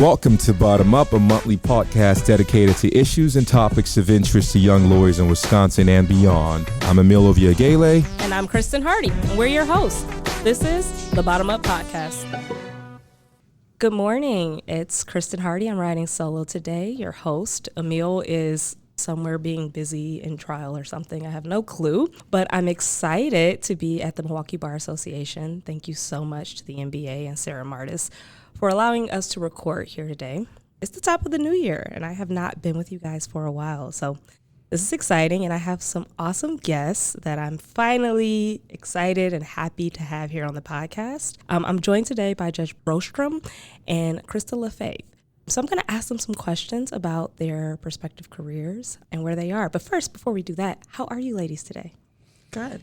Welcome to Bottom Up, a monthly podcast dedicated to issues and topics of interest to young lawyers in Wisconsin and beyond. I'm Emilio Villagale. And I'm Kristen Hardy, and we're your hosts. This is the Bottom Up Podcast. Good morning. It's Kristen Hardy. I'm riding solo today, your host. Emil is somewhere being busy in trial or something. I have no clue, but I'm excited to be at the Milwaukee Bar Association. Thank you so much to the NBA and Sarah Martis for allowing us to record here today. It's the top of the new year, and I have not been with you guys for a while, so this is exciting, and I have some awesome guests that I'm finally excited and happy to have here on the podcast. I'm joined today by Judge Brostrom and Krista LaFave. So I'm going to ask them some questions about their respective careers and where they are. But first, before we do that, how are you ladies today? Good.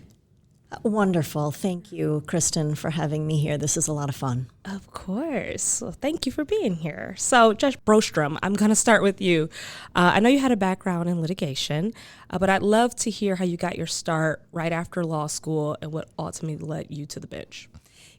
Wonderful. Thank you, Kristen, for having me here. This is a lot of fun. Of course. Well, thank you for being here. So, Judge Brostrom, I'm going to start with you. I know you had a background in litigation, but I'd love to hear how you got your start right after law school and what ultimately led you to the bench.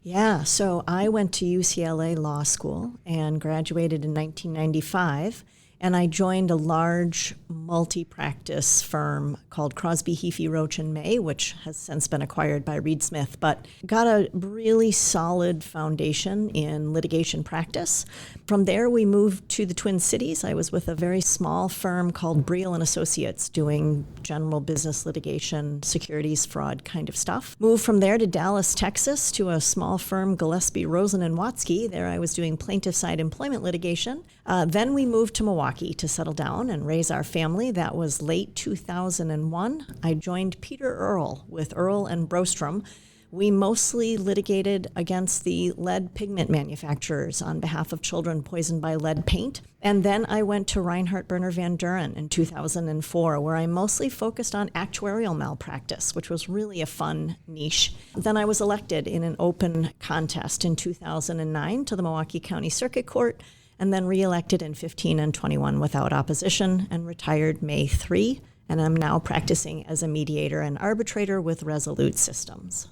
Yeah, so I went to UCLA Law School and graduated in 1995, and I joined a large multi-practice firm called Crosby, Heafy, Roach & May, which has since been acquired by Reed Smith, but got a really solid foundation in litigation practice. From there, we moved to the Twin Cities. I was with a very small firm called Breel & Associates doing general business litigation, securities, fraud kind of stuff. Moved from there to Dallas, Texas, to a small firm, Gillespie, Rosen & Watzke. There I was doing plaintiff side employment litigation. Then we moved to Milwaukee to settle down and raise our family. That was late 2001. I joined Peter Earl with Earl and Brostrom. We mostly litigated against the lead pigment manufacturers on behalf of children poisoned by lead paint. And then I went to Reinhardt Berner Van Duren in 2004, where I mostly focused on actuarial malpractice, which was really a fun niche. Then I was elected in an open contest in 2009 to the Milwaukee County Circuit Court, and then reelected in 15 and 21 without opposition, and retired May 3. And I'm now practicing as a mediator and arbitrator with Resolute Systems.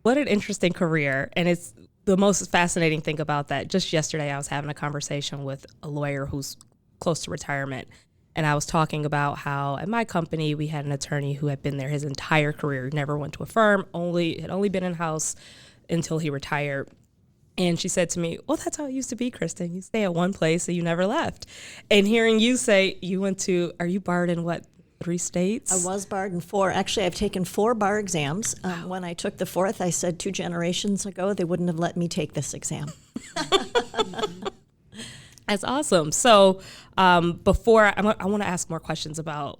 What an interesting career. And it's the most fascinating thing about that. Just yesterday, I was having a conversation with a lawyer who's close to retirement. And I was talking about how at my company, we had an attorney who had been there his entire career, never went to a firm, had only been in-house until he retired. And she said to me, well, that's how it used to be, Kristen. You stay at one place and you never left. And hearing you say are you barred in what, 3 states? I was barred in 4. Actually, I've taken 4 bar exams. When I took the 4th, I said 2 generations ago they wouldn't have let me take this exam. That's awesome. So before, I want to ask more questions about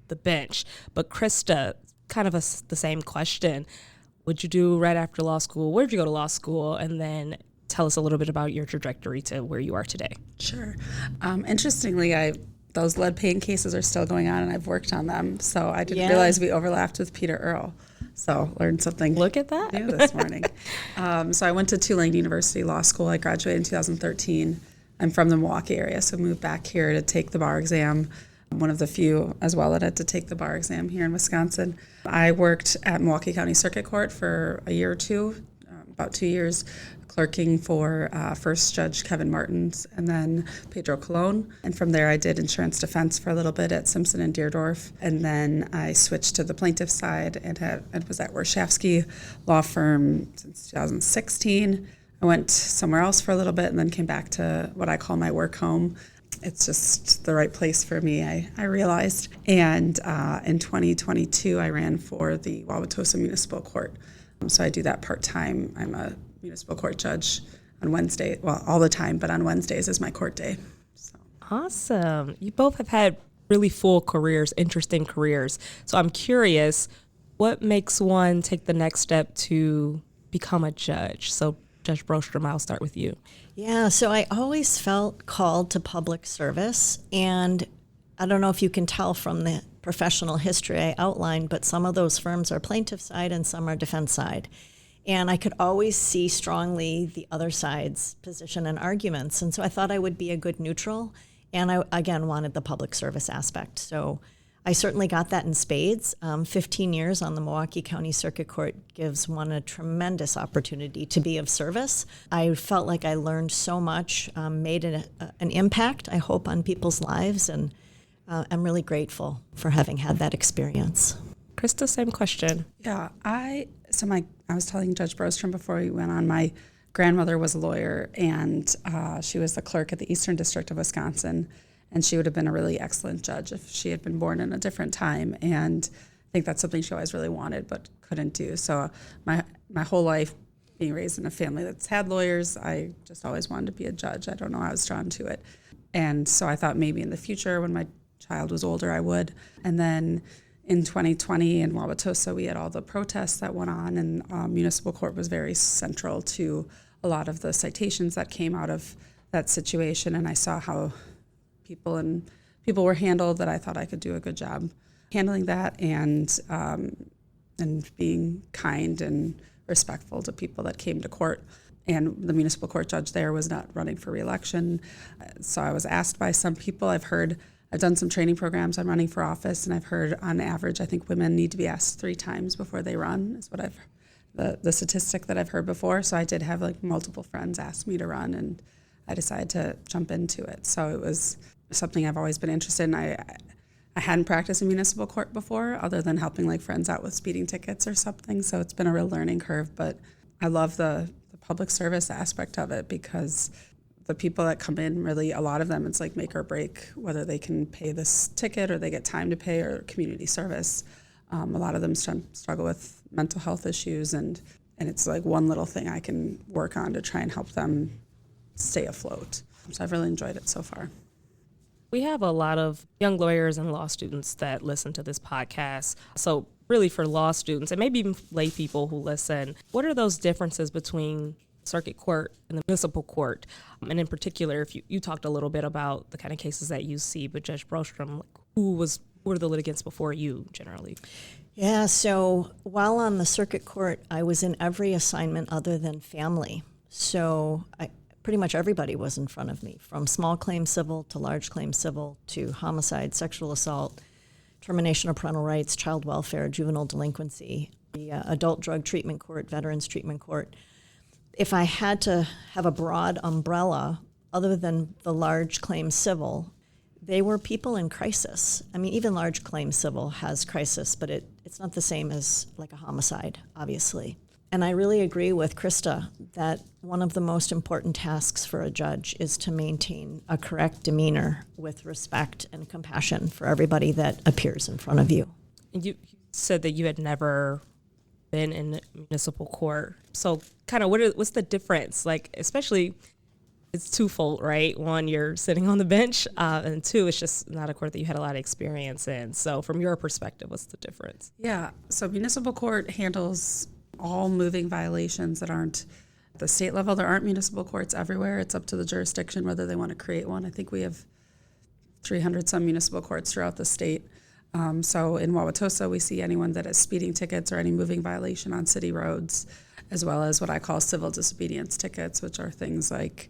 the bench. But Krista, kind of the same question. What'd you do right after law school? Where'd you go to law school? And then tell us a little bit about your trajectory to where you are today. Sure. Interestingly, those lead paint cases are still going on, and I've worked on them. So I didn't realize we overlapped with Peter Earl. So learned something. Look at that. New this morning. So I went to Tulane University Law School. I graduated in 2013. I'm from the Milwaukee area, so moved back here to take the bar exam. I'm one of the few as well that had to take the bar exam here in Wisconsin. I worked at Milwaukee County Circuit Court for a year or two, about 2 years, clerking for first Judge Kevin Martins and then Pedro Colon. And from there I did insurance defense for a little bit at Simpson and Deerdorf. And then I switched to the plaintiff side and was at Warshafsky Law Firm since 2016. I went somewhere else for a little bit and then came back to what I call my work home. It's just the right place for me, I realized. And in 2022, I ran for the Wauwatosa Municipal Court. So I do that part-time. I'm a municipal court judge on Wednesday. Well, all the time, but on Wednesdays is my court day. So. Awesome. You both have had really full careers, interesting careers. So I'm curious, what makes one take the next step to become a judge? So Judge Brostrom, I'll start with you. Yeah, so I always felt called to public service, and I don't know if you can tell from the professional history I outlined, but some of those firms are plaintiff side and some are defense side. And I could always see strongly the other side's position and arguments, and so I thought I would be a good neutral, and I, again, wanted the public service aspect. So I certainly got that in spades. 15 years on the Milwaukee County Circuit Court gives one a tremendous opportunity to be of service. I felt like I learned so much, made an impact, I hope, on people's lives, and I'm really grateful for having had that experience. Krista, same question. Yeah, I was telling Judge Brostrom before we went on, my grandmother was a lawyer, and she was the clerk at the Eastern District of Wisconsin, and she would have been a really excellent judge if she had been born in a different time. And I think that's something she always really wanted but couldn't do. So my whole life, being raised in a family that's had lawyers, I just always wanted to be a judge. I don't know, I was drawn to it. And so I thought maybe in the future when my child was older, I would. And then in 2020 in Wauwatosa, we had all the protests that went on, and municipal court was very central to a lot of the citations that came out of that situation. And I saw how people were handled, that I thought I could do a good job handling that, and being kind and respectful to people that came to court. And the municipal court judge there was not running for re-election. So I was asked by some people, I've done some training programs on running for office, and I've heard on average, I think women need to be asked 3 times before they run, is what the statistic that I've heard before. So I did have like multiple friends ask me to run, and I decided to jump into it. So it was something I've always been interested in. I hadn't practiced in municipal court before, other than helping like friends out with speeding tickets or something. So it's been a real learning curve, but I love the public service aspect of it, because the people that come in, really a lot of them, it's like make or break whether they can pay this ticket or they get time to pay or community service. A lot of them struggle with mental health issues, and it's like one little thing I can work on to try and help them stay afloat. So I've really enjoyed it so far. We have a lot of young lawyers and law students that listen to this podcast. So really for law students and maybe even lay people who listen, what are those differences between circuit court and the municipal court? And in particular, if you talked a little bit about the kind of cases that you see, but Judge Brostrom, who were the litigants before you generally? Yeah, so while on the circuit court, I was in every assignment other than family. So pretty much everybody was in front of me, from small claim civil to large claim civil to homicide, sexual assault, termination of parental rights, child welfare, juvenile delinquency, the adult drug treatment court, veterans treatment court. If I had to have a broad umbrella, other than the large claim civil, they were people in crisis. I mean, even large claim civil has crisis, but it's not the same as like a homicide, obviously. And I really agree with Krista that one of the most important tasks for a judge is to maintain a correct demeanor with respect and compassion for everybody that appears in front of you. And you said that you had never been in municipal court. So kind of what's the difference? Like, especially, it's twofold, right? One, you're sitting on the bench, and 2, it's just not a court that you had a lot of experience in. So from your perspective, what's the difference? Yeah, so municipal court handles all moving violations that aren't at the state level. There aren't municipal courts everywhere. It's up to the jurisdiction whether they want to create one. I think we have 300 some municipal courts throughout the state. So in Wauwatosa, we see anyone that has speeding tickets or any moving violation on city roads, as well as what I call civil disobedience tickets, which are things like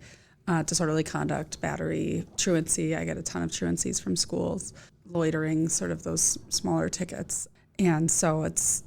disorderly conduct, battery, truancy. I get a ton of truancies from schools, loitering, sort of those smaller tickets. And so it's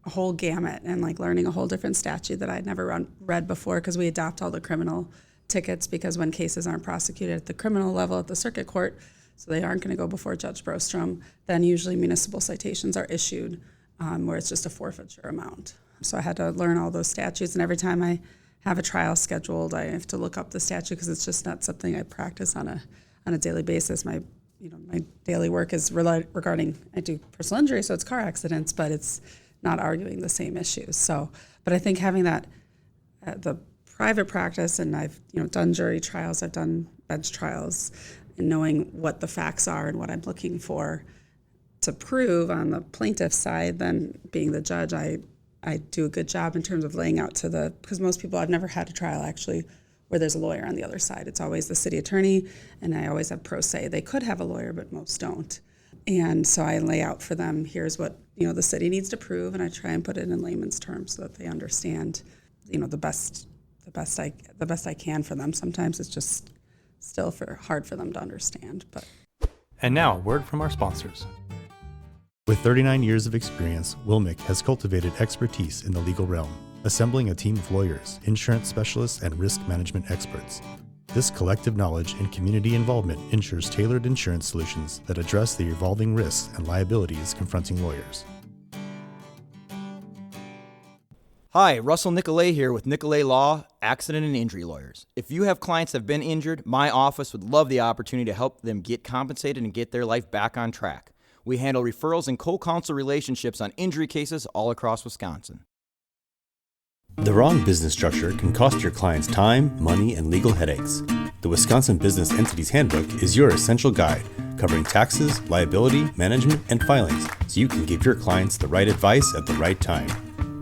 a whole gamut, and like learning a whole different statute that I'd never read before, because we adopt all the criminal tickets, because when cases aren't prosecuted at the criminal level at the circuit court, so they aren't going to go before Judge Brostrom, then usually municipal citations are issued where it's just a forfeiture amount. So I had to learn all those statutes, and every time I have a trial scheduled, I have to look up the statute, because it's just not something I practice on a daily basis. My daily work is regarding, I do personal injury, so it's car accidents, but it's not arguing the same issues. So, but I think having that, the private practice, and I've done jury trials, I've done bench trials, and knowing what the facts are and what I'm looking for to prove on the plaintiff's side, then being the judge, I do a good job in terms of laying out because most people, I've never had a trial actually where there's a lawyer on the other side. It's always the city attorney, and I always have pro se. They could have a lawyer, but most don't. And so I lay out for them, here's what the city needs to prove, and I try and put it in layman's terms so that they understand, the best I can for them. Sometimes it's just still hard for them to understand. But And now, a word from our sponsors. With 39 years of experience, Wilmick has cultivated expertise in the legal realm, assembling a team of lawyers, insurance specialists, and risk management experts. This collective knowledge and community involvement ensures tailored insurance solutions that address the evolving risks and liabilities confronting lawyers. Hi, Russell Nicolay here with Nicolay Law, Accident and Injury Lawyers. If you have clients that have been injured, my office would love the opportunity to help them get compensated and get their life back on track. We handle referrals and co-counsel relationships on injury cases all across Wisconsin. The wrong business structure can cost your clients time, money, and legal headaches. The Wisconsin Business Entities Handbook is your essential guide, covering taxes, liability, management, and filings, so you can give your clients the right advice at the right time.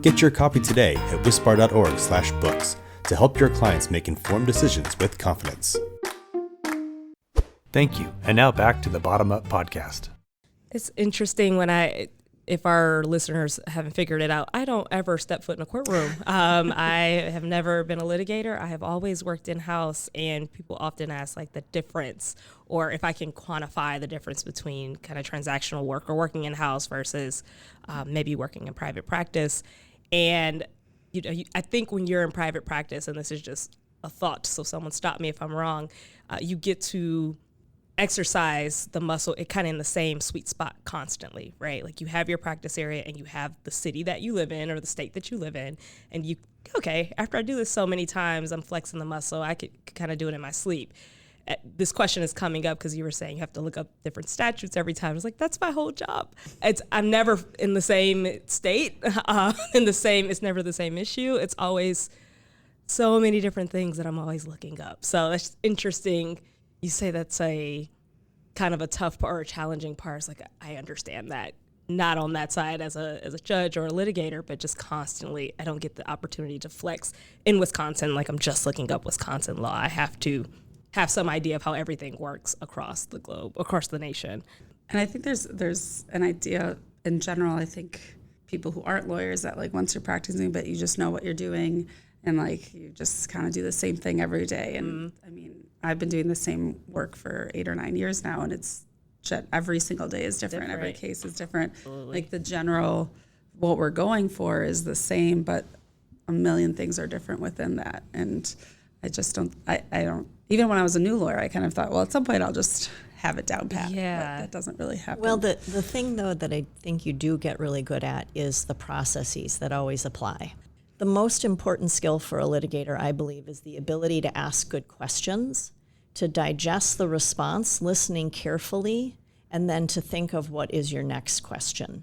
Get your copy today at wispar.org/books to help your clients make informed decisions with confidence. Thank you. And now back to the Bottom Up Podcast. It's interesting if our listeners haven't figured it out, I don't ever step foot in a courtroom. I have never been a litigator. I have always worked in-house, and people often ask like the difference, or if I can quantify the difference between kind of transactional work or working in-house versus maybe working in private practice. And I think when you're in private practice, and this is just a thought, so someone stop me if I'm wrong, you get to exercise the muscle, it kind of in the same sweet spot constantly, right? Like you have your practice area and you have the city that you live in or the state that you live in, and after I do this so many times, I'm flexing the muscle, I could kind of do it in my sleep. This question is coming up because you were saying you have to look up different statutes every time. It's like, that's my whole job. I'm never in the same state, it's never the same issue. It's always so many different things that I'm always looking up. So that's interesting. You say that's a kind of a tough part or a challenging part. It's like, I understand that. Not on that side as a judge or a litigator, but just constantly, I don't get the opportunity to flex in Wisconsin. Like I'm just looking up Wisconsin law. I have to have some idea of how everything works across the globe, across the nation. And I think there's an idea in general, I think people who aren't lawyers that like once you're practicing, but you just know what you're doing and like you just kind of do the same thing every day. And I mean, I've been doing the same work for 8 or 9 years now, and it's every single day is different. Every case is different. Absolutely. Like the general, what we're going for is the same, but a million things are different within that. And I just don't, I don't, even when I was a new lawyer, I kind of thought, well, at some point I'll just have it down pat. Yeah. But that doesn't really happen. Well, the thing, though, that I think you do get really good at is the processes that always apply. The most important skill for a litigator, I believe, is the ability to ask good questions, to digest the response, listening carefully, and then to think of what is your next question.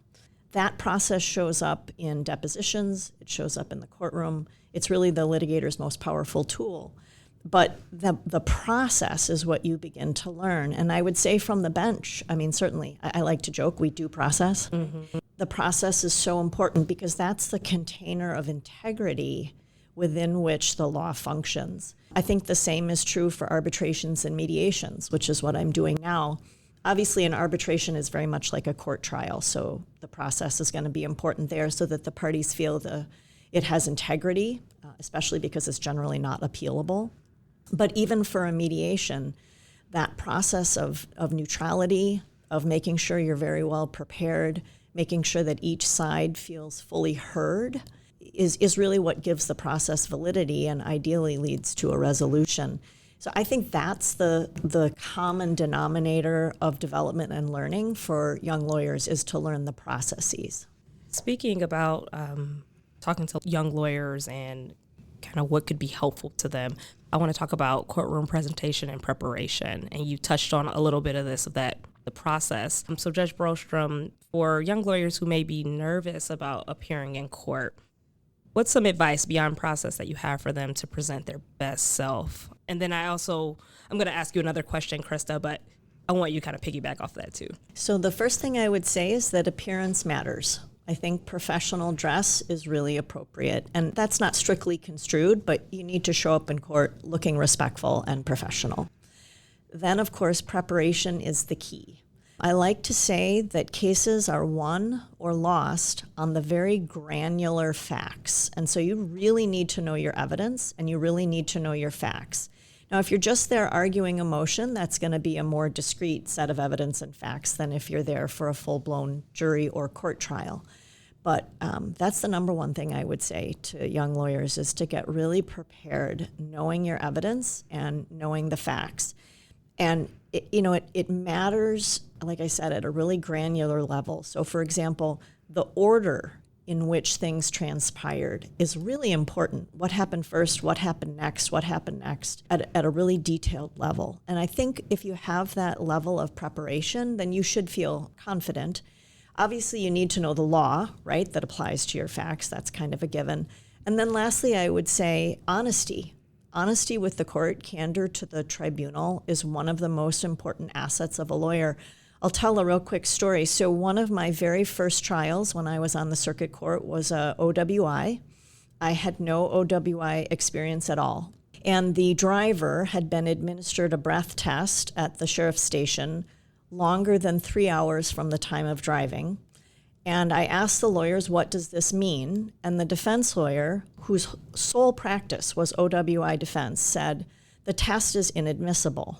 That process shows up in depositions, it shows up in the courtroom. It's really the litigator's most powerful tool. But the process is what you begin to learn. And I would say from the bench, I mean, certainly, I like to joke, we do process. Mm-hmm. The process is so important because that's the container of integrity within which the law functions. I think the same is true for arbitrations and mediations, which is what I'm doing now. Obviously, an arbitration is very much like a court trial, so the process is going to be important there so that the parties feel it has integrity, especially because it's generally not appealable. But even for a mediation, that process of neutrality, of making sure you're very well prepared, making sure that each side feels fully heard, is really what gives the process validity and ideally leads to a resolution. So I think that's the common denominator of development and learning for young lawyers, is to learn the processes. Speaking about talking to young lawyers and kind of what could be helpful to them, I want to talk about courtroom presentation and preparation. And you touched on a little bit of the process. So Judge Brostrom, for young lawyers who may be nervous about appearing in court, what's some advice beyond process that you have for them to present their best self? And then I'm going to ask you another question, Krista, but I want you to kind of piggyback off that too. So the first thing I would say is that appearance matters. I think professional dress is really appropriate. And that's not strictly construed, but you need to show up in court looking respectful and professional. Then, of course, preparation is the key. I like to say that cases are won or lost on the very granular facts. And so you really need to know your evidence and you really need to know your facts. Now, if you're just there arguing a motion, that's going to be a more discrete set of evidence and facts than if you're there for a full-blown jury or court trial. But that's the number one thing I would say to young lawyers is to get really prepared, knowing your evidence and knowing the facts. And it matters, like I said, at a really granular level. So, for example, the order in which things transpired is really important. What happened first, what happened next, at a really detailed level. And I think if you have that level of preparation, then you should feel confident. Obviously, you need to know the law, right, that applies to your facts. That's kind of a given. And then lastly, I would say honesty. Honesty with the court, candor to the tribunal is one of the most important assets of a lawyer. I'll tell a real quick story. So one of my very first trials when I was on the circuit court was a OWI. I had no OWI experience at all. And the driver had been administered a breath test at the sheriff's station longer than 3 hours from the time of driving. And I asked the lawyers, what does this mean? And the defense lawyer, whose sole practice was OWI defense, said, the test is inadmissible.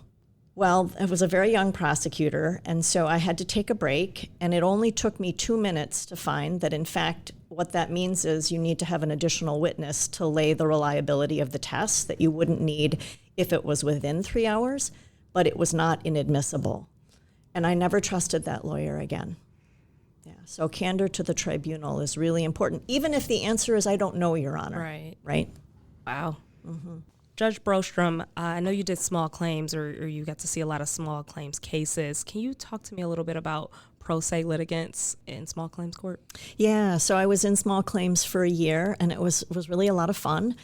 Well, it was a very young prosecutor, and so I had to take a break, and it only took me 2 minutes to find that, in fact, what that means is you need to have an additional witness to lay the reliability of the test that you wouldn't need if it was within 3 hours, but it was not inadmissible. And I never trusted that lawyer again. Yeah, so candor to the tribunal is really important, even if the answer is I don't know, Your Honor. Right? Wow. Mm-hmm. Judge Brostrom, I know you did small claims or you got to see a lot of small claims cases. Can you talk to me a little bit about pro se litigants in small claims court? Yeah, so I was in small claims for a year, and it was really a lot of fun.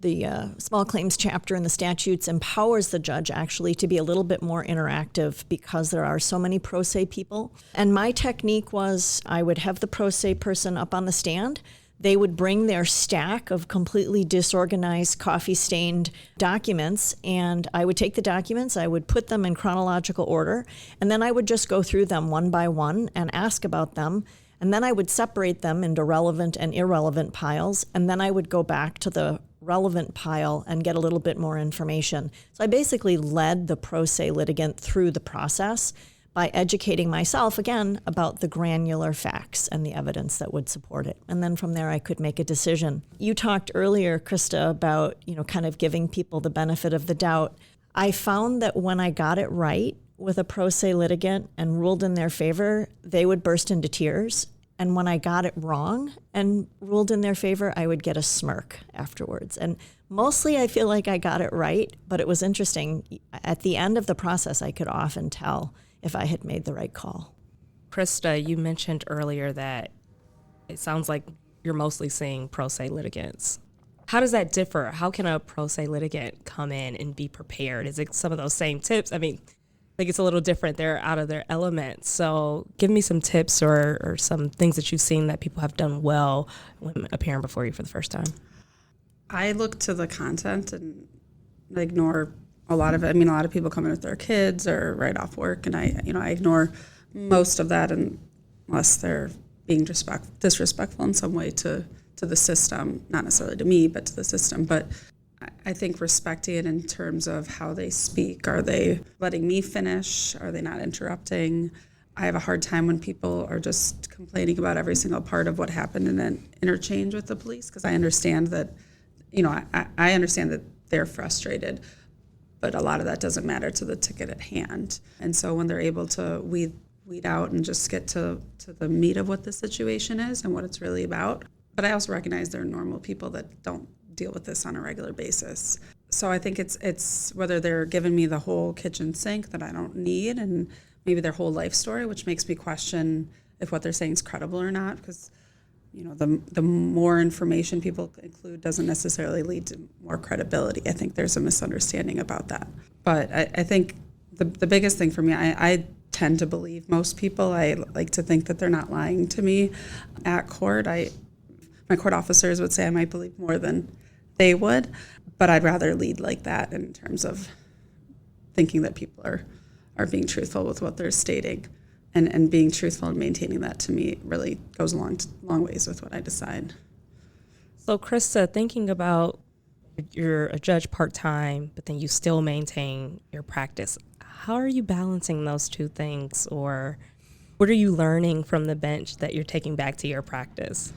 The small claims chapter in the statutes empowers the judge actually to be a little bit more interactive because there are so many pro se people. And my technique was I would have the pro se person up on the stand. They would bring their stack of completely disorganized, coffee-stained documents, and I would take the documents, I would put them in chronological order, and then I would just go through them one by one and ask about them, and then I would separate them into relevant and irrelevant piles, and then I would go back to the relevant pile and get a little bit more information. So I basically led the pro se litigant through the process by educating myself, again, about the granular facts and the evidence that would support it. And then from there, I could make a decision. You talked earlier, Krista, about, kind of giving people the benefit of the doubt. I found that when I got it right with a pro se litigant and ruled in their favor, they would burst into tears. And when I got it wrong and ruled in their favor, I would get a smirk afterwards. And mostly I feel like I got it right, but it was interesting. At the end of the process, I could often tell if I had made the right call. Krista, you mentioned earlier that it sounds like you're mostly seeing pro se litigants. How does that differ? How can a pro se litigant come in and be prepared? Is it some of those same tips? I mean, I think it's a little different. They're out of their element. So give me some tips or some things that you've seen that people have done well when appearing before you for the first time. I look to the content and ignore a lot of it. I mean, a lot of people come in with their kids or right off work, and I ignore most of that unless they're being disrespectful in some way to the system, not necessarily to me, but to the system. But I think respecting it in terms of how they speak. Are they letting me finish? Are they not interrupting? I have a hard time when people are just complaining about every single part of what happened in an interchange with the police, because I understand that, I understand that they're frustrated, but a lot of that doesn't matter to the ticket at hand. And so when they're able to weed out and just get to the meat of what the situation is and what it's really about. But I also recognize there are normal people that don't deal with this on a regular basis. So I think it's whether they're giving me the whole kitchen sink that I don't need, and maybe their whole life story, which makes me question if what they're saying is credible or not, because the more information people include doesn't necessarily lead to more credibility. I think there's a misunderstanding about that. But I think the biggest thing for me, I tend to believe most people. I like to think that they're not lying to me at court. My court officers would say I might believe more than they would, but I'd rather lead like that in terms of thinking that people are being truthful with what they're stating. And being truthful and maintaining that, to me, really goes a long ways with what I decide. So, Krista, thinking about you're a judge part-time, but then you still maintain your practice. How are you balancing those two things, or what are you learning from the bench that you're taking back to your practice?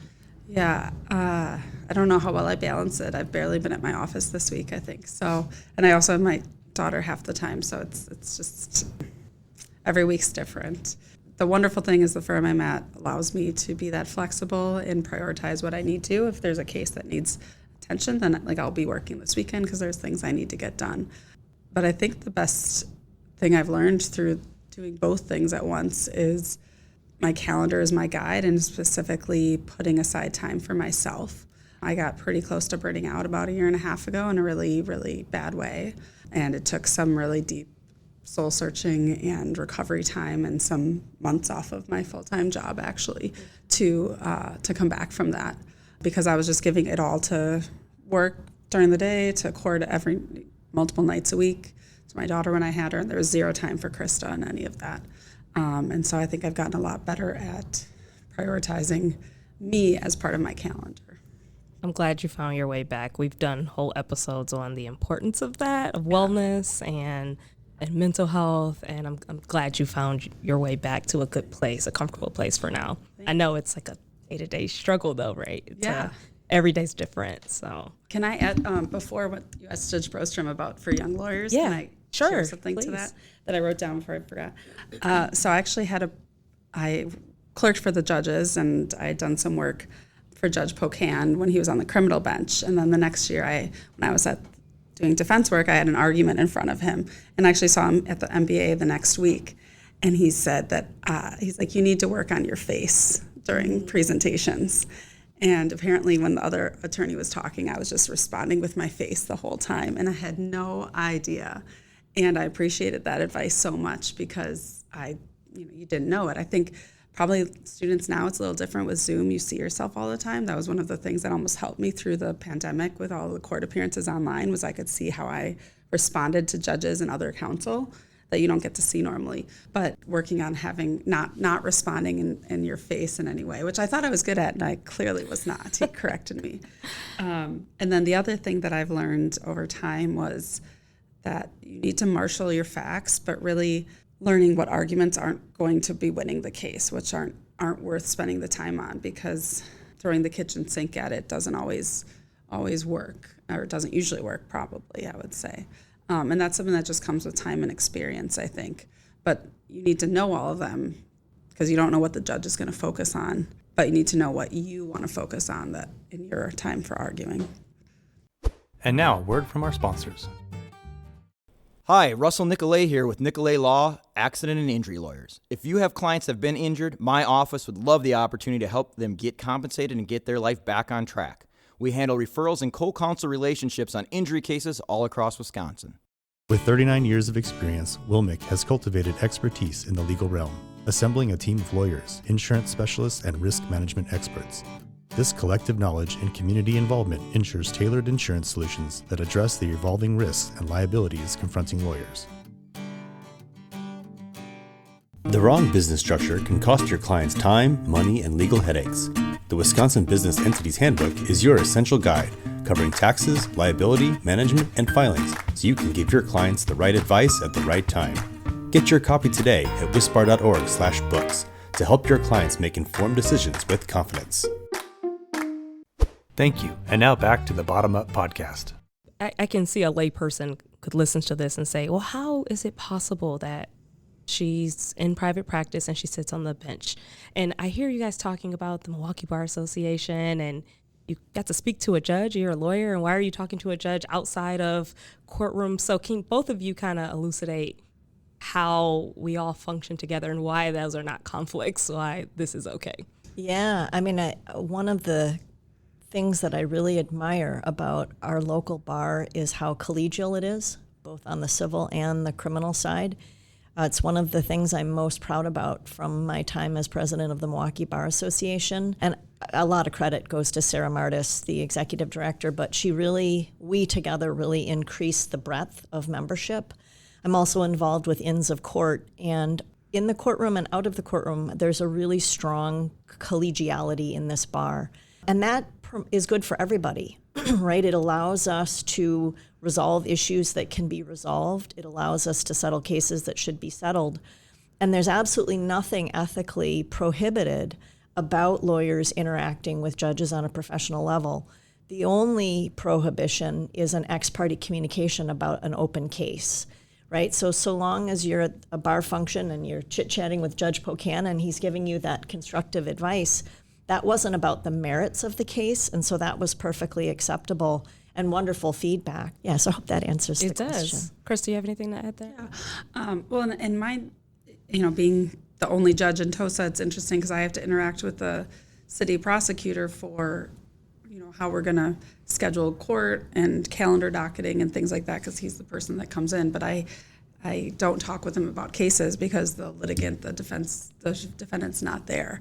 Yeah, I don't know how well I balance it. I've barely been at my office this week, I think. So, and I also have my daughter half the time, so it's just every week's different. The wonderful thing is the firm I'm at allows me to be that flexible and prioritize what I need to. If there's a case that needs attention, then I'll be working this weekend because there's things I need to get done. But I think the best thing I've learned through doing both things at once is my calendar is my guide, and specifically putting aside time for myself. I got pretty close to burning out about 1.5 years ago in a really, really bad way. And it took some really deep soul searching and recovery time and some months off of my full-time job actually to come back from that, because I was just giving it all to work during the day, to court multiple nights a week, to my daughter when I had her, and there was zero time for Krista and any of that. And so I think I've gotten a lot better at prioritizing me as part of my calendar. I'm glad you found your way back. We've done whole episodes on the importance of that, of wellness and mental health, and I'm glad you found your way back to a good place, a comfortable place for now. I know it's like a day-to-day struggle though, right? Yeah. Every day's different, so. Can I add, before what you asked Judge Brostrom about for young lawyers, Yeah, can I sure, share something please. to that I wrote down before I forgot? So I actually I clerked for the judges, and I had done some work for Judge Pocan when he was on the criminal bench. And then the next year, when I was doing defense work, I had an argument in front of him, and I actually saw him at the MBA the next week. And he said that, he's like, you need to work on your face during presentations. And apparently when the other attorney was talking, I was just responding with my face the whole time, and I had no idea. And I appreciated that advice so much, because you didn't know it. I think probably students now, it's a little different with Zoom. You see yourself all the time. That was one of the things that almost helped me through the pandemic with all the court appearances online, was I could see how I responded to judges and other counsel that you don't get to see normally. But working on having not responding in your face in any way, which I thought I was good at, and I clearly was not. He corrected me. And then the other thing that I've learned over time was that you need to marshal your facts, but really learning what arguments aren't going to be winning the case, which aren't worth spending the time on, because throwing the kitchen sink at it doesn't always work, or it doesn't usually work, probably, I would say. And that's something that just comes with time and experience, I think. But you need to know all of them, because you don't know what the judge is going to focus on, but you need to know what you want to focus on that in your time for arguing. And now, a word from our sponsors. Hi, Russell Nicolay here with Nicolay Law, Accident and Injury Lawyers. If you have clients that have been injured, my office would love the opportunity to help them get compensated and get their life back on track. We handle referrals and co-counsel relationships on injury cases all across Wisconsin. With 39 years of experience, Wilmick has cultivated expertise in the legal realm, assembling a team of lawyers, insurance specialists, and risk management experts. This collective knowledge and community involvement ensures tailored insurance solutions that address the evolving risks and liabilities confronting lawyers. The wrong business structure can cost your clients time, money, and legal headaches. The Wisconsin Business Entities Handbook is your essential guide, covering taxes, liability, management, and filings, so you can give your clients the right advice at the right time. Get your copy today at wispar.org/books to help your clients make informed decisions with confidence. Thank you. And now back to the Bottom Up Podcast. I can see a layperson could listen to this and say, well, how is it possible that she's in private practice and she sits on the bench? And I hear you guys talking about the Milwaukee Bar Association, and you got to speak to a judge, you're a lawyer, and why are you talking to a judge outside of courtroom? So can both of you kind of elucidate how we all function together and why those are not conflicts, why this is okay? Yeah, I mean, one of the things that I really admire about our local bar is how collegial it is, both on the civil and the criminal side. It's one of the things I'm most proud about from my time as president of the Milwaukee Bar Association. And a lot of credit goes to Sarah Martis, the executive director, but we together really increased the breadth of membership. I'm also involved with Inns of Court, and in the courtroom and out of the courtroom, there's a really strong collegiality in this bar. And that is good for everybody, right? It allows us to resolve issues that can be resolved. It allows us to settle cases that should be settled. And there's absolutely nothing ethically prohibited about lawyers interacting with judges on a professional level. The only prohibition is an ex parte communication about an open case, right? So long as you're at a bar function and you're chit-chatting with Judge Pocan and he's giving you that constructive advice, that wasn't about the merits of the case, and so that was perfectly acceptable and wonderful feedback. Yeah, so I hope that answers the question. It does. Chris, do you have anything to add there? Yeah. Well, in my, being the only judge in Tosa, it's interesting because I have to interact with the city prosecutor for, how we're going to schedule court and calendar docketing and things like that, because he's the person that comes in. But I don't talk with him about cases because the litigant, the defendant's not there.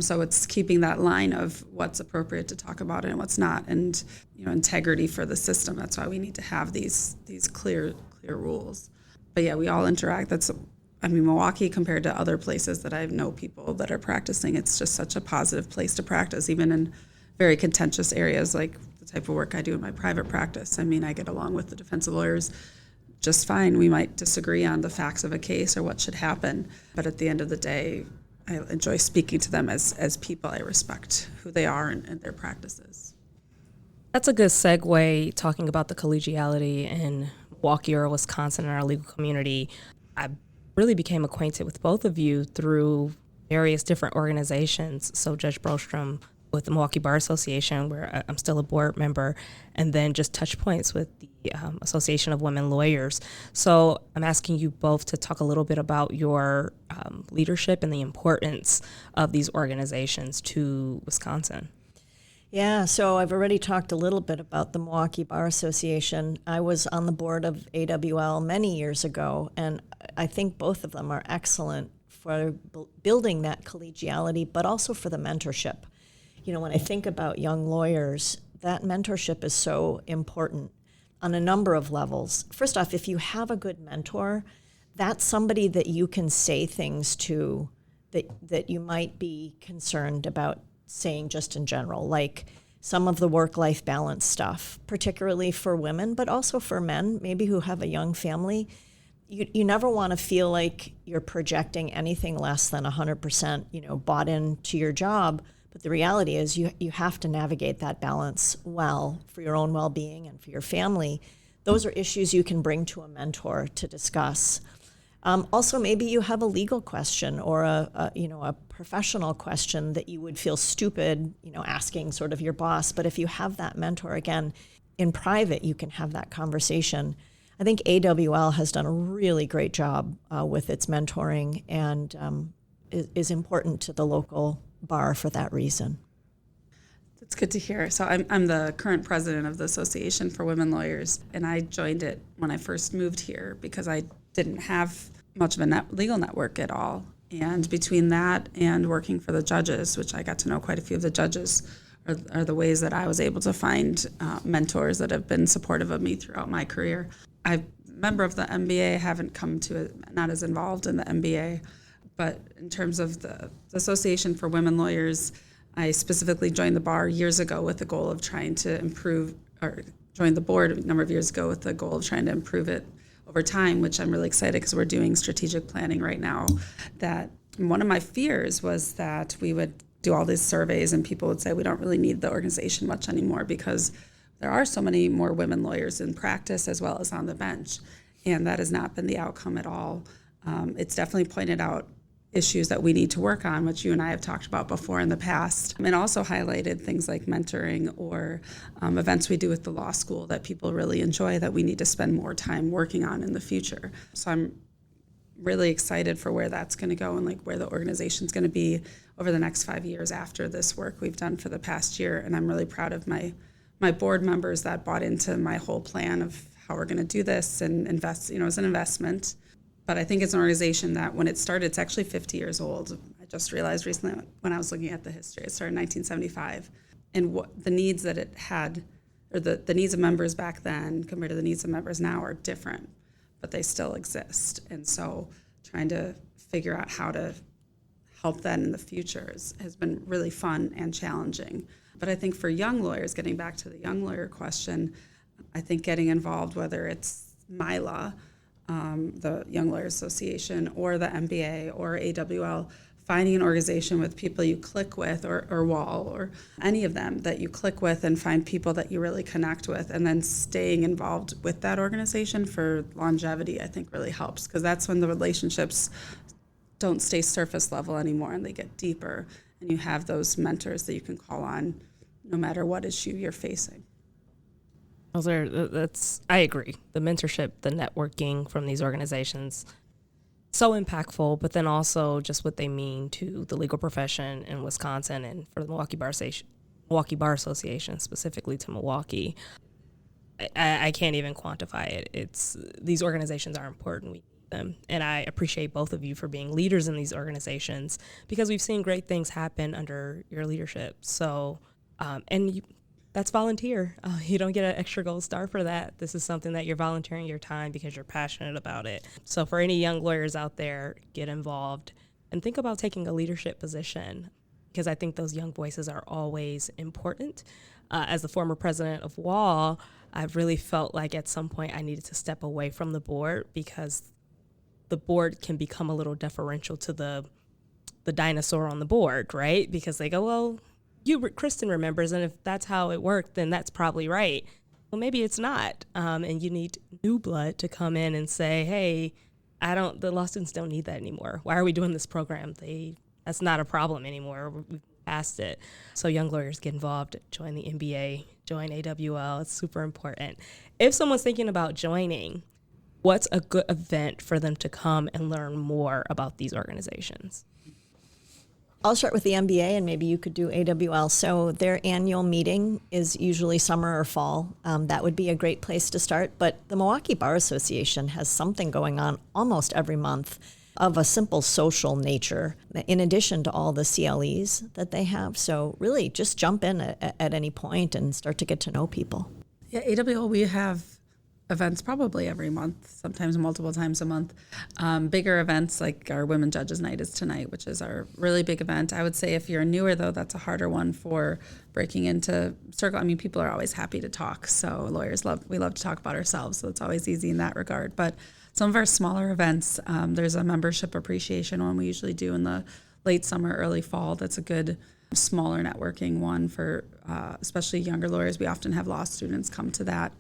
So it's keeping that line of what's appropriate to talk about and what's not, and integrity for the system. That's why we need to have these clear rules. But yeah, we all interact. Milwaukee, compared to other places that I know people that are practicing, it's just such a positive place to practice, even in very contentious areas like the type of work I do in my private practice. I get along with the defensive lawyers just fine. We might disagree on the facts of a case or what should happen, but at the end of the day, I enjoy speaking to them as people. I respect who they are and their practices. That's a good segue, talking about the collegiality in Milwaukee or Wisconsin and our legal community. I really became acquainted with both of you through various different organizations. So Judge Brostrom with the Milwaukee Bar Association, where I'm still a board member, and then just touch points with the Association of Women Lawyers. So I'm asking you both to talk a little bit about your leadership and the importance of these organizations to Wisconsin. Yeah, so I've already talked a little bit about the Milwaukee Bar Association. I was on the board of AWL many years ago, and I think both of them are excellent for building that collegiality, but also for the mentorship. When I think about young lawyers, that mentorship is so important on a number of levels. First off, if you have a good mentor, that's somebody that you can say things to that you might be concerned about saying just in general, like some of the work-life balance stuff, particularly for women, but also for men, maybe who have a young family. You never want to feel like you're projecting anything less than 100%, bought into your job. But the reality is you have to navigate that balance well for your own well-being and for your family. Those are issues you can bring to a mentor to discuss. Also, maybe you have a legal question or a professional question that you would feel stupid, asking sort of your boss. But if you have that mentor, again, in private, you can have that conversation. I think AWL has done a really great job with its mentoring and is important to the local bar for that reason. That's good to hear. So I'm the current president of the Association for Women Lawyers, and I joined it when I first moved here because I didn't have much of a legal network at all. And between that and working for the judges, which I got to know quite a few of the judges, are the ways that I was able to find mentors that have been supportive of me throughout my career. I'm a member of the MBA, haven't come to it, not as involved in the MBA, but in terms of the Association for Women Lawyers, I specifically joined the bar years ago with the goal of trying to improve, or joined the board a number of years ago with the goal of trying to improve it over time, which I'm really excited because we're doing strategic planning right now. That one of my fears was that we would do all these surveys and people would say we don't really need the organization much anymore because there are so many more women lawyers in practice as well as on the bench, and that has not been the outcome at all. It's definitely pointed out issues that we need to work on, which you and I have talked about before in the past, and also highlighted things like mentoring or events we do with the law school that people really enjoy that we need to spend more time working on in the future. So I'm really excited for where that's going to go and like where the organization's going to be over the next 5 years after this work we've done for the past year. And I'm really proud of my board members that bought into my whole plan of how we're going to do this and invest, as an investment. But I think it's an organization that when it started, it's actually 50 years old. I just realized recently when I was looking at the history, it started in 1975. And what the needs that it had, or the needs of members back then compared to the needs of members now are different, but they still exist. And so trying to figure out how to help that in the future has been really fun and challenging. But I think for young lawyers, getting back to the young lawyer question, I think getting involved, whether it's MILA, the Young Lawyers Association, or the MBA or AWL, finding an organization with people you click with, or WAL, or any of them that you click with and find people that you really connect with, and then staying involved with that organization for longevity, I think really helps, because that's when the relationships don't stay surface level anymore and they get deeper, and you have those mentors that you can call on no matter what issue you're facing. I agree. The mentorship, the networking from these organizations, so impactful, but then also just what they mean to the legal profession in Wisconsin and for the Milwaukee Bar Association, specifically to Milwaukee. I can't even quantify it. These organizations are important. We need them. And I appreciate both of you for being leaders in these organizations, because we've seen great things happen under your leadership. So, that's volunteer. You don't get an extra gold star for that. This is something that you're volunteering your time because you're passionate about it. So for any young lawyers out there, get involved and think about taking a leadership position, because I think those young voices are always important. As the former president of WAL, I've really felt like at some point I needed to step away from the board, because the board can become a little deferential to the dinosaur on the board, right? Because they go, well, Kristen remembers, and if that's how it worked, then that's probably right. Well, maybe it's not, and you need new blood to come in and say, hey, the law students don't need that anymore. Why are we doing this program? That's not a problem anymore. We've passed it. So young lawyers, get involved, join the MBA, join AWL. It's super important. If someone's thinking about joining, what's a good event for them to come and learn more about these organizations? I'll start with the MBA, and maybe you could do AWL. So their annual meeting is usually summer or fall. That would be a great place to start. But the Milwaukee Bar Association has something going on almost every month of a simple social nature, in addition to all the CLEs that they have. So really just jump in at any point and start to get to know people. Yeah, AWL, we have events probably every month, sometimes multiple times a month. Bigger events like our Women Judges Night is tonight, which is our really big event. I would say if you're newer, though, that's a harder one for breaking into circle. I mean, people are always happy to talk, so lawyers love to talk about ourselves, so it's always easy in that regard. But some of our smaller events, there's a membership appreciation one we usually do in the late summer, early fall. That's a good smaller networking one for especially younger lawyers. We often have law students come to that,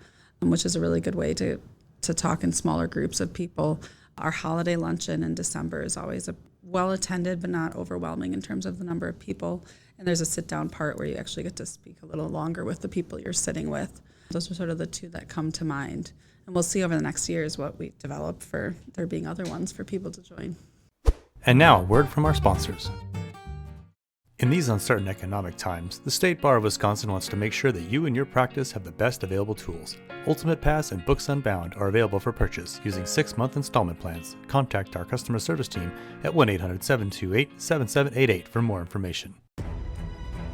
which is a really good way to talk in smaller groups of people. Our holiday luncheon in December is always well-attended, but not overwhelming in terms of the number of people. And there's a sit-down part where you actually get to speak a little longer with the people you're sitting with. Those are sort of the two that come to mind. And we'll see over the next years what we develop for there being other ones for people to join. And now, a word from our sponsors. In these uncertain economic times, the State Bar of Wisconsin wants to make sure that you and your practice have the best available tools. Ultimate Pass and Books Unbound are available for purchase using 6-month installment plans. Contact our customer service team at 1-800-728-7788 for more information.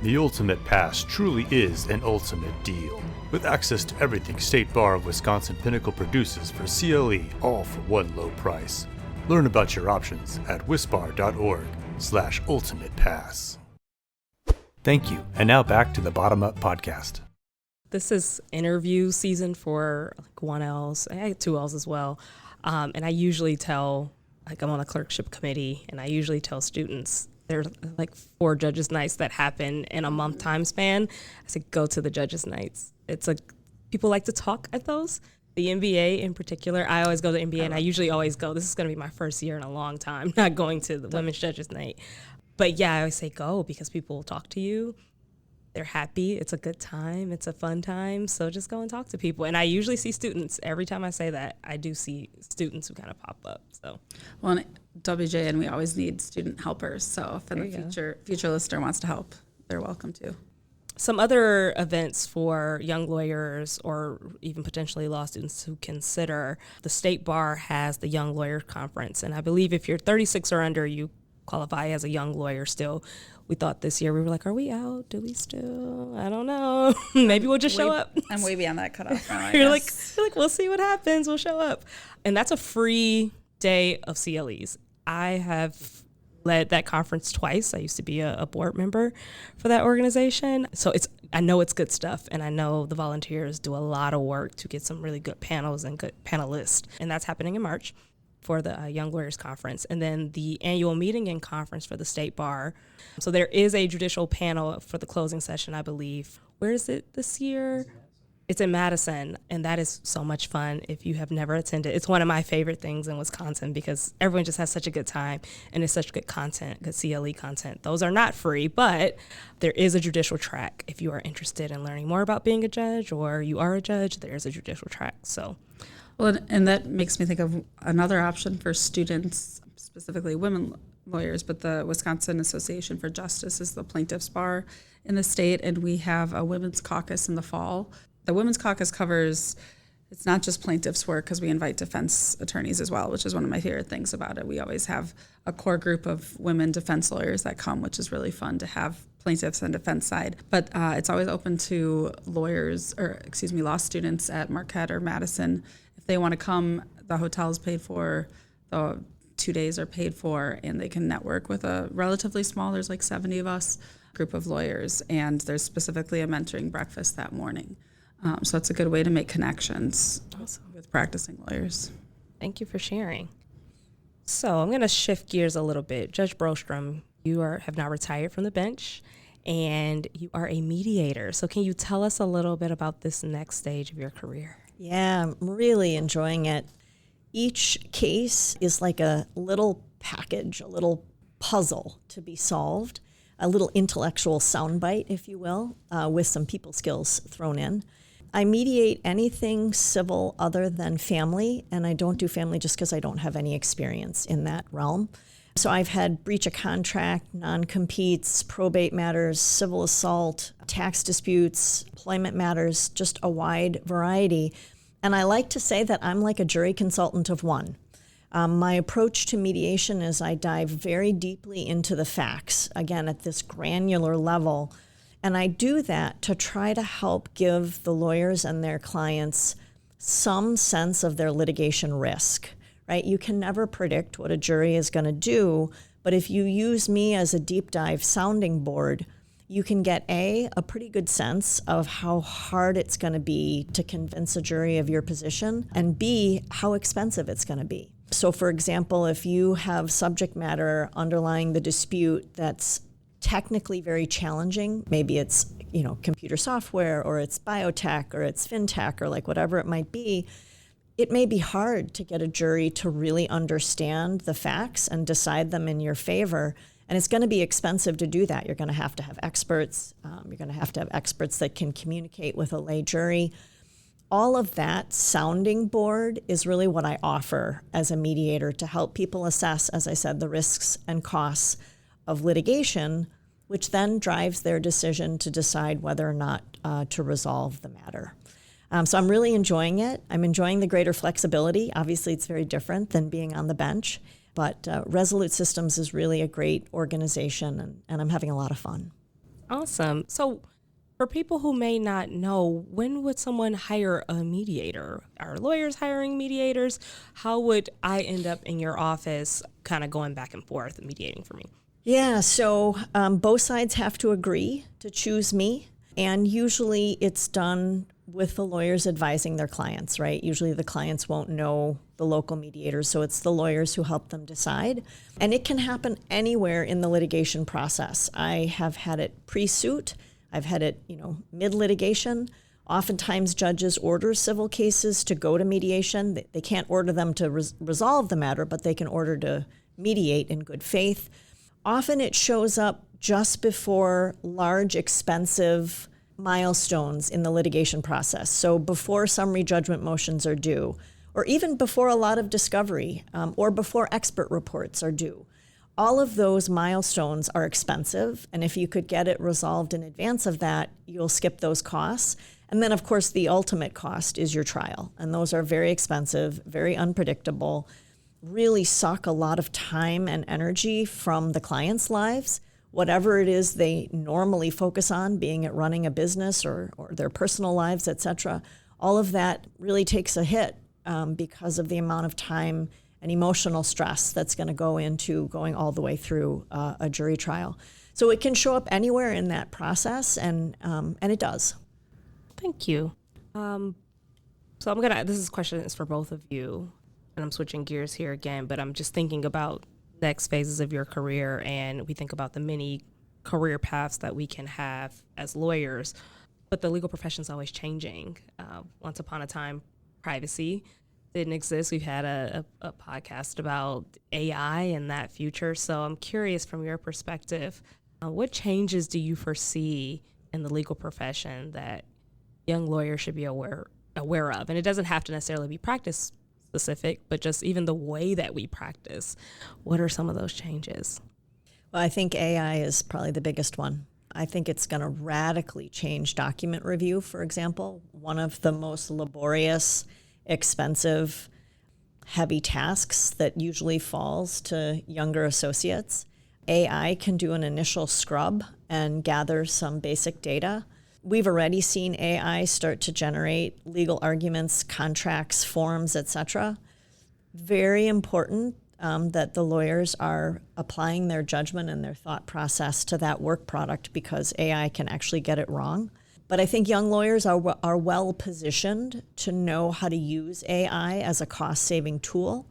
The Ultimate Pass truly is an ultimate deal, with access to everything State Bar of Wisconsin Pinnacle produces for CLE, all for one low price. Learn about your options at wisbar.org/ultimatepass. Thank you, and now back to the Bottom Up Podcast. This is interview season for like 1Ls. I had 2Ls as well. And I usually tell, like I'm on a clerkship committee, and I usually tell students there's like 4 judges' nights that happen in a month time span. I said, go to the judges' nights. People like to talk at those. The MBA in particular, I always go to the MBA, and I usually always go. This is going to be my first year in a long time, not going to the women's judges' night. But yeah, I always say go, because people will talk to you. They're happy. It's a good time. It's a fun time. So just go and talk to people. And I usually see students. Every time I say that, I do see students who kind of pop up. So, well, in WJN, we always need student helpers. So if in the future listener wants to help, they're welcome to. Some other events for young lawyers or even potentially law students to consider, the State Bar has the Young Lawyer Conference. And I believe if you're 36 or under, you qualify as a young lawyer still. We thought this year, we were like, are we out? Do we still? I don't know. Maybe we'll just show up. I'm way beyond that cutoff now, I You're guess. like, we'll see what happens. We'll show up. And that's a free day of CLEs. I have led that conference twice. I used to be a board member for that organization. So I know it's good stuff, and I know the volunteers do a lot of work to get some really good panels and good panelists. And that's happening in March for the Young Lawyers Conference, and then the annual meeting and conference for the State Bar. So there is a judicial panel for the closing session, I believe. Where is it this year? It's in Madison, and that is so much fun if you have never attended. It's one of my favorite things in Wisconsin because everyone just has such a good time, and it's such good content, good CLE content. Those are not free, but there is a judicial track. If you are interested in learning more about being a judge or you are a judge, there's a judicial track. So. Well, and that makes me think of another option for students, specifically women lawyers, but the Wisconsin Association for Justice is the plaintiffs' bar in the state, and we have a women's caucus in the fall. The women's caucus covers, it's not just plaintiffs' work because we invite defense attorneys as well, which is one of my favorite things about it. We always have a core group of women defense lawyers that come, which is really fun to have plaintiffs and defense side. But it's always open to law students at Marquette or Madison. If they want to come, the hotel is paid for, the 2 days are paid for, and they can network with a relatively small, there's like 70 of us, group of lawyers, and there's specifically a mentoring breakfast that morning. So it's a good way to make connections with practicing lawyers. Thank you for sharing. So I'm going to shift gears a little bit. Judge Brostrom, you have now retired from the bench, and you are a mediator. So can you tell us a little bit about this next stage of your career? Yeah, I'm really enjoying it. Each case is like a little package, a little puzzle to be solved, a little intellectual soundbite, if you will, with some people skills thrown in. I mediate anything civil other than family, and I don't do family just because I don't have any experience in that realm. So I've had breach of contract, non-competes, probate matters, civil assault, tax disputes, employment matters, just a wide variety. And I like to say that I'm like a jury consultant of one. My approach to mediation is I dive very deeply into the facts, again, at this granular level. And I do that to try to help give the lawyers and their clients some sense of their litigation risk, right? You can never predict what a jury is going to do, but if you use me as a deep dive sounding board, you can get a pretty good sense of how hard it's going to be to convince a jury of your position, and B, how expensive it's going to be. So for example, if you have subject matter underlying the dispute that's technically very challenging, maybe it's, computer software, or it's biotech, or it's fintech, or like whatever it might be, it may be hard to get a jury to really understand the facts and decide them in your favor. And it's going to be expensive to do that. You're going to have experts. You're going to have experts that can communicate with a lay jury. All of that sounding board is really what I offer as a mediator to help people assess, as I said, the risks and costs of litigation, which then drives their decision to decide whether or not to resolve the matter. So I'm really enjoying it. I'm enjoying the greater flexibility. Obviously, it's very different than being on the bench, but Resolute Systems is really a great organization, and I'm having a lot of fun. Awesome. So for people who may not know, when would someone hire a mediator? Are lawyers hiring mediators? How would I end up in your office kind of going back and forth mediating for me? Yeah, so both sides have to agree to choose me, and usually it's done with the lawyers advising their clients, right? Usually the clients won't know the local mediators, so it's the lawyers who help them decide. And it can happen anywhere in the litigation process. I have had it pre-suit, I've had it, mid-litigation. Oftentimes judges order civil cases to go to mediation. They can't order them to resolve the matter, but they can order to mediate in good faith. Often it shows up just before large, expensive milestones in the litigation process. So before summary judgment motions are due, or even before a lot of discovery, or before expert reports are due. All of those milestones are expensive, and if you could get it resolved in advance of that, you'll skip those costs. And then, of course, the ultimate cost is your trial, and those are very expensive, very unpredictable, really suck a lot of time and energy from the clients' lives. Whatever it is they normally focus on, being it running a business or their personal lives, et cetera, all of that really takes a hit because of the amount of time and emotional stress that's going to go into going all the way through a jury trial. So it can show up anywhere in that process, and it does. Thank you. So this question is for both of you, and I'm switching gears here again, but I'm just thinking about next phases of your career, and we think about the many career paths that we can have as lawyers, but the legal profession is always changing. Once upon a time, privacy didn't exist. We've had a podcast about AI and that future. So I'm curious, from your perspective, what changes do you foresee in the legal profession that young lawyers should be aware of? And it doesn't have to necessarily be practice specific, but just even the way that we practice. What are some of those changes? Well, I think AI is probably the biggest one. I think it's going to radically change document review, for example. One of the most laborious, expensive, heavy tasks that usually falls to younger associates. AI can do an initial scrub and gather some basic data. We've already seen AI start to generate legal arguments, contracts, forms, etc. Very important that the lawyers are applying their judgment and their thought process to that work product, because AI can actually get it wrong. But I think young lawyers are well positioned to know how to use AI as a cost-saving tool.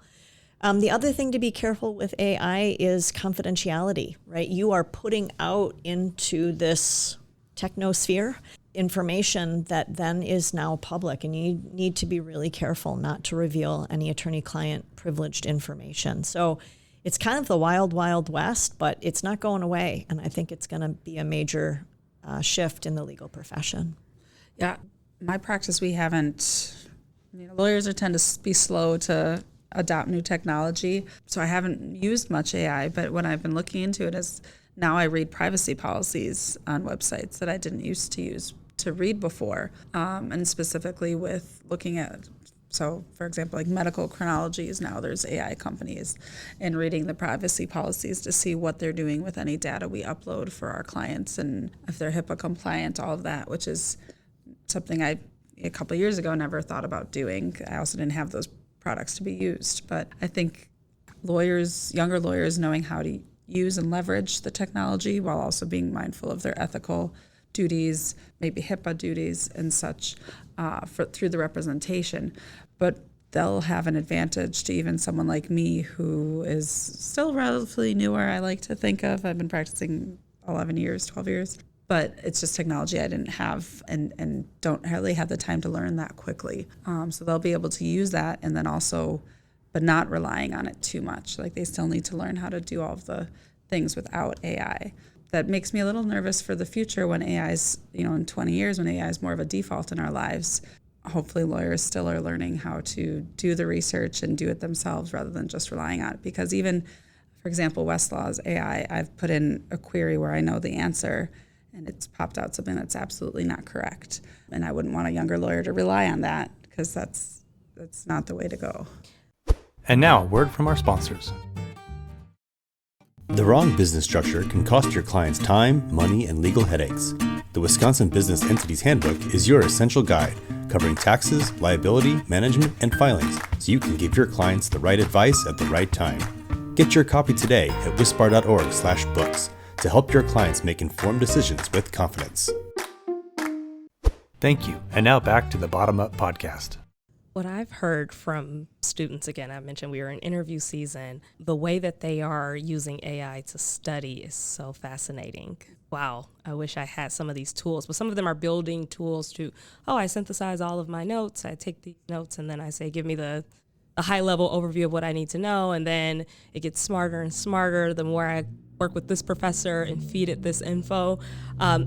The other thing to be careful with AI is confidentiality, right? You are putting out into this technosphere information that then is now public, and you need to be really careful not to reveal any attorney-client privileged information. So it's kind of the wild, wild west, but it's not going away, and I think it's going to be a major shift in the legal profession. Yeah, my practice, we haven't, lawyers tend to be slow to adopt new technology, so I haven't used much AI, but when I've been looking into it is now I read privacy policies on websites that I didn't used to use to read before, and specifically with looking at, so for example, like medical chronologies, now there's AI companies, and reading the privacy policies to see what they're doing with any data we upload for our clients and if they're HIPAA compliant, all of that, which is something I, a couple of years ago, never thought about doing. I also didn't have those products to be used, but I think lawyers, younger lawyers, knowing how to use and leverage the technology while also being mindful of their ethical duties, maybe HIPAA duties and such, through the representation. But they'll have an advantage to even someone like me who is still relatively newer, I like to think of. I've been practicing 11 years, 12 years. But it's just technology I didn't have and don't really have the time to learn that quickly. So they'll be able to use that, and then also, but not relying on it too much. Like, they still need to learn how to do all of the things without AI. That makes me a little nervous for the future when AI's, in 20 years, when AI is more of a default in our lives. Hopefully lawyers still are learning how to do the research and do it themselves rather than just relying on it. Because even, for example, Westlaw's AI, I've put in a query where I know the answer and it's popped out something that's absolutely not correct. And I wouldn't want a younger lawyer to rely on that, because that's not the way to go. And now, a word from our sponsors. The wrong business structure can cost your clients time, money, and legal headaches. The Wisconsin Business Entities Handbook is your essential guide, covering taxes, liability, management, and filings, so you can give your clients the right advice at the right time. Get your copy today at wispar.org/books to help your clients make informed decisions with confidence. Thank you. And now back to the Bottom Up podcast. What I've heard from students, again, I mentioned we were in interview season, the way that they are using AI to study is so fascinating. Wow, I wish I had some of these tools, but some of them are building tools to, I synthesize all of my notes, I take these notes, and then I say, give me a high-level overview of what I need to know, and then it gets smarter and smarter the more I work with this professor and feed it this info.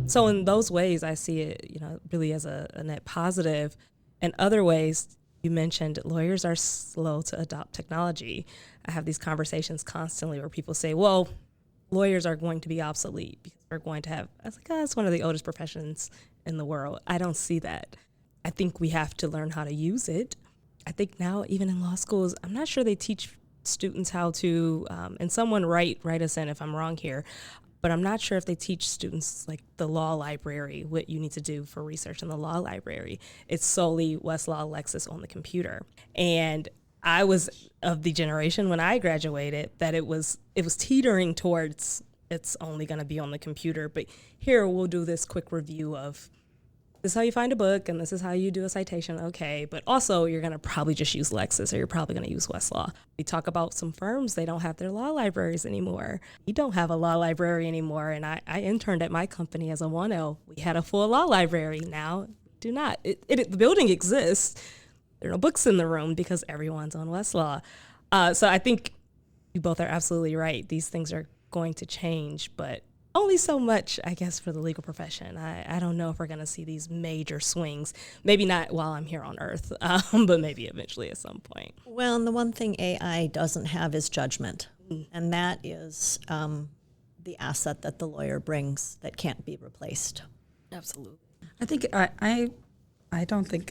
So in those ways, I see it, really as a net positive. In other ways, you mentioned lawyers are slow to adopt technology. I have these conversations constantly where people say, well, lawyers are going to be obsolete because we're going to have, I was like, it's one of the oldest professions in the world. I don't see that. I think we have to learn how to use it. I think now, even in law schools, I'm not sure they teach students how to, and someone write us in if I'm wrong here, but I'm not sure if they teach students like the law library, what you need to do for research in the law library. It's solely Westlaw Lexis on the computer. And I was of the generation when I graduated that it was teetering towards it's only going to be on the computer. But here we'll do this quick review of this is how you find a book and this is how you do a citation. Okay, but also you're going to probably just use Lexis or you're probably going to use Westlaw. We talk about some firms, they don't have their law libraries anymore. We don't have a law library anymore. And I interned at my company as a 1L. We had a full law library. Now we do not. The building exists. There are no books in the room because everyone's on Westlaw. So I think you both are absolutely right. These things are going to change, but only so much, I guess, for the legal profession. I don't know if we're going to see these major swings. Maybe not while I'm here on Earth, but maybe eventually at some point. Well, and the one thing AI doesn't have is judgment. And that is the asset that the lawyer brings that can't be replaced. Absolutely. I think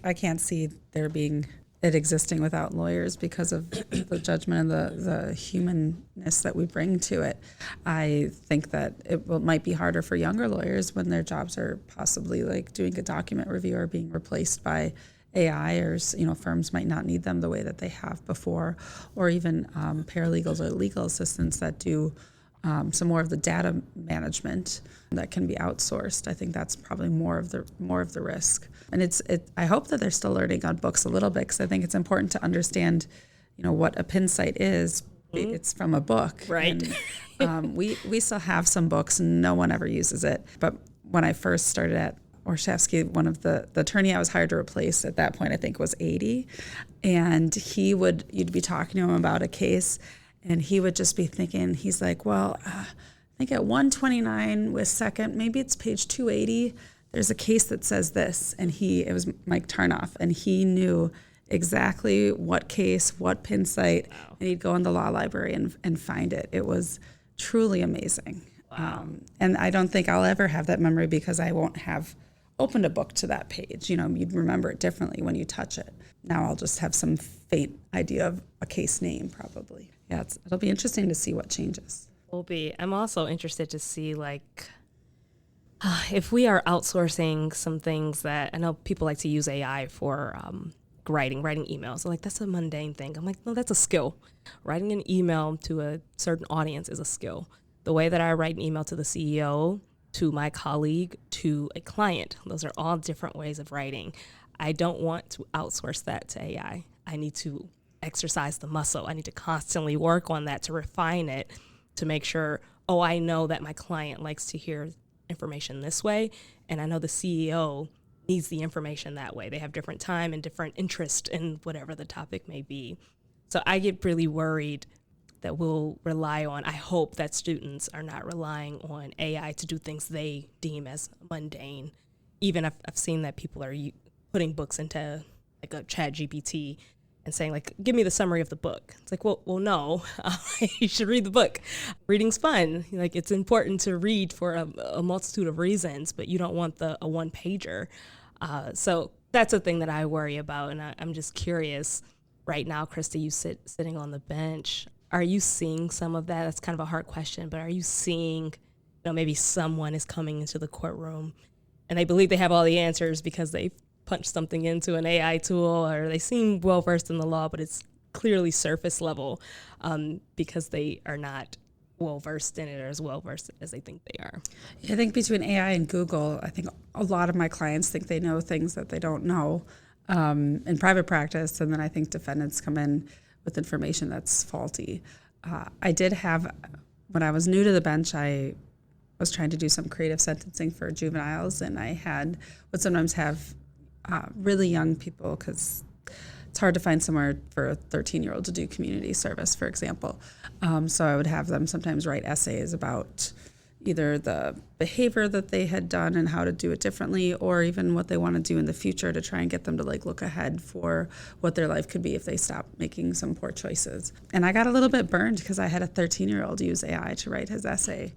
I can't see there being it existing without lawyers because of the judgment and the humanness that we bring to it. I think that might be harder for younger lawyers when their jobs are possibly like doing a document review or being replaced by AI, or firms might not need them the way that they have before, or even paralegals or legal assistants that do some more of the data management that can be outsourced. I think that's probably more of the risk. And I hope that they're still learning on books a little bit, because I think it's important to understand, what a pin site is. Mm-hmm. It's from a book, right? And, we still have some books, and no one ever uses it. But when I first started at Warshafsky, one of the attorney I was hired to replace at that point, I think, was 80, and you'd be talking to him about a case, and he would just be thinking, he's like, well, I think at 129 with second, maybe it's page 280, there's a case that says this. And it was Mike Tarnoff, and he knew exactly what case, what pin site, wow. And he'd go in the law library and find it. It was truly amazing. Wow. And I don't think I'll ever have that memory because I won't have opened a book to that page. You'd remember it differently when you touch it. Now I'll just have some faint idea of a case name probably. Yeah, it'll be interesting to see what changes. I'm also interested to see if we are outsourcing some things that I know people like to use AI for writing emails. Like, that's a mundane thing. I'm like, no, that's a skill. Writing an email to a certain audience is a skill. The way that I write an email to the CEO, to my colleague, to a client, those are all different ways of writing. I don't want to outsource that to AI. I need to exercise the muscle. I need to constantly work on that to refine it, to make sure, I know that my client likes to hear information this way, and I know the CEO needs the information that way. They have different time and different interest in whatever the topic may be. So I get really worried that we'll rely on, I hope that students are not relying on AI to do things they deem as mundane. Even I've seen that people are putting books into like a chat GPT and saying, like, give me the summary of the book. It's like, well, no, you should read the book. Reading's fun. Like, it's important to read for a multitude of reasons, but you don't want a one-pager. So that's a thing that I worry about, and I'm just curious. Right now, Krista, you sitting on the bench. Are you seeing some of that? That's kind of a hard question, but are you seeing, maybe someone is coming into the courtroom and they believe they have all the answers because they've punch something into an AI tool, or they seem well-versed in the law, but it's clearly surface level because they are not well-versed in it or as well-versed as they think they are. I think between AI and Google, I think a lot of my clients think they know things that they don't know in private practice, and then I think defendants come in with information that's faulty. I did have, when I was new to the bench, I was trying to do some creative sentencing for juveniles, and I would sometimes have really young people, because it's hard to find somewhere for a 13-year-old to do community service, for example. So I would have them sometimes write essays about either the behavior that they had done and how to do it differently, or even what they want to do in the future to try and get them to look ahead for what their life could be if they stop making some poor choices. And I got a little bit burned because I had a 13-year-old use AI to write his essay.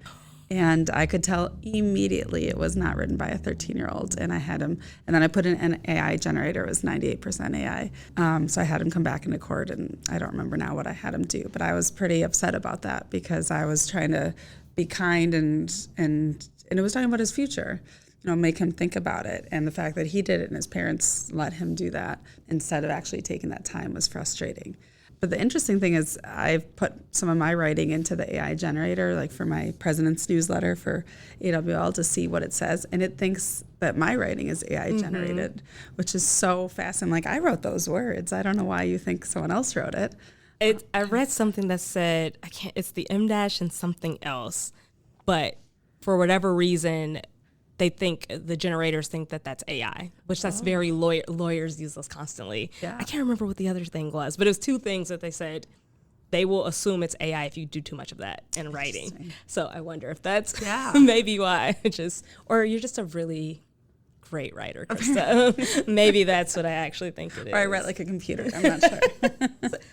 And I could tell immediately it was not written by a 13-year-old. And I had him, and then I put in an AI generator. It was 98% AI. So I had him come back into court, and I don't remember now what I had him do. But I was pretty upset about that because I was trying to be kind, and it was talking about his future, make him think about it. And the fact that he did it and his parents let him do that instead of actually taking that time was frustrating. But the interesting thing is I've put some of my writing into the AI generator, like for my president's newsletter for AWL, to see what it says. And it thinks that my writing is AI generated, which is so fast. I'm like, I wrote those words. I don't know why you think someone else wrote it. I read something that said, it's the M dash and something else. But for whatever reason, the generators think that that's AI, which that's very lawyers use those constantly. Yeah. I can't remember what the other thing was, but it was two things that they said they will assume it's AI if you do too much of that in writing. So I wonder if that's maybe why. Or you're just a really great writer, Krista. Maybe that's what I actually think it is. Or I write like a computer. I'm not sure.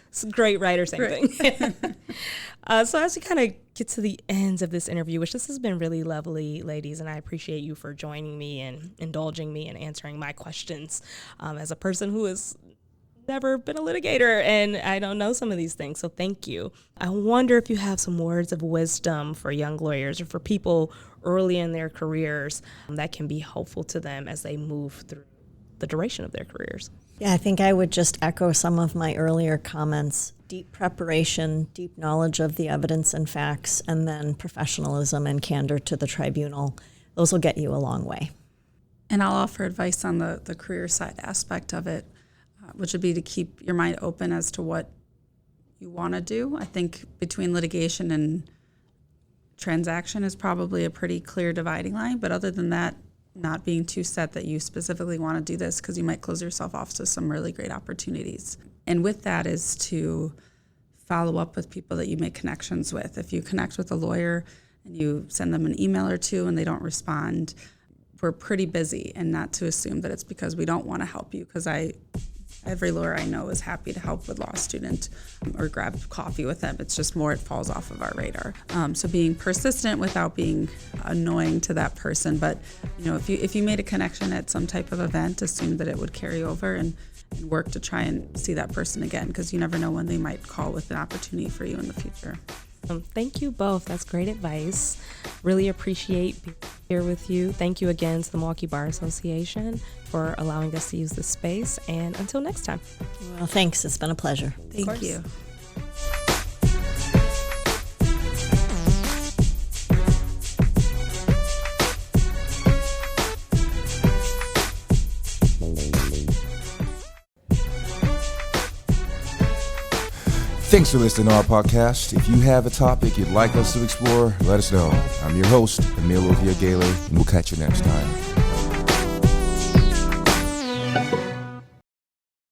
It's a great writer, same thing. So as we kind of get to the ends of this interview, which this has been really lovely, ladies, and I appreciate you for joining me and indulging me and answering my questions as a person who has never been a litigator and I don't know some of these things, so thank you. I wonder if you have some words of wisdom for young lawyers or for people early in their careers that can be helpful to them as they move through the duration of their careers. Yeah, I think I would just echo some of my earlier comments. Deep preparation, deep knowledge of the evidence and facts, and then professionalism and candor to the tribunal. Those will get you a long way. And I'll offer advice on the career side aspect of it, which would be to keep your mind open as to what you want to do. I think between litigation and transaction is probably a pretty clear dividing line, but other than that, not being too set that you specifically want to do this because you might close yourself off to some really great opportunities. And with that is to follow up with people that you make connections with. If you connect with a lawyer and you send them an email or two and they don't respond, we're pretty busy, and not to assume that it's because we don't want to help you, because every lawyer I know is happy to help with law student or grab coffee with them. It's just more it falls off of our radar. So being persistent without being annoying to that person. But if you made a connection at some type of event, assume that it would carry over and work to try and see that person again, because you never know when they might call with an opportunity for you in the future. Thank you both. That's great advice. Really appreciate being here with you. Thank you again to the Milwaukee Bar Association for allowing us to use this space. And until next time. Well, thanks. It's been a pleasure. Thank you. Thanks for listening to our podcast. If you have a topic you'd like us to explore, let us know. I'm your host, Emilio Villagale, and we'll catch you next time.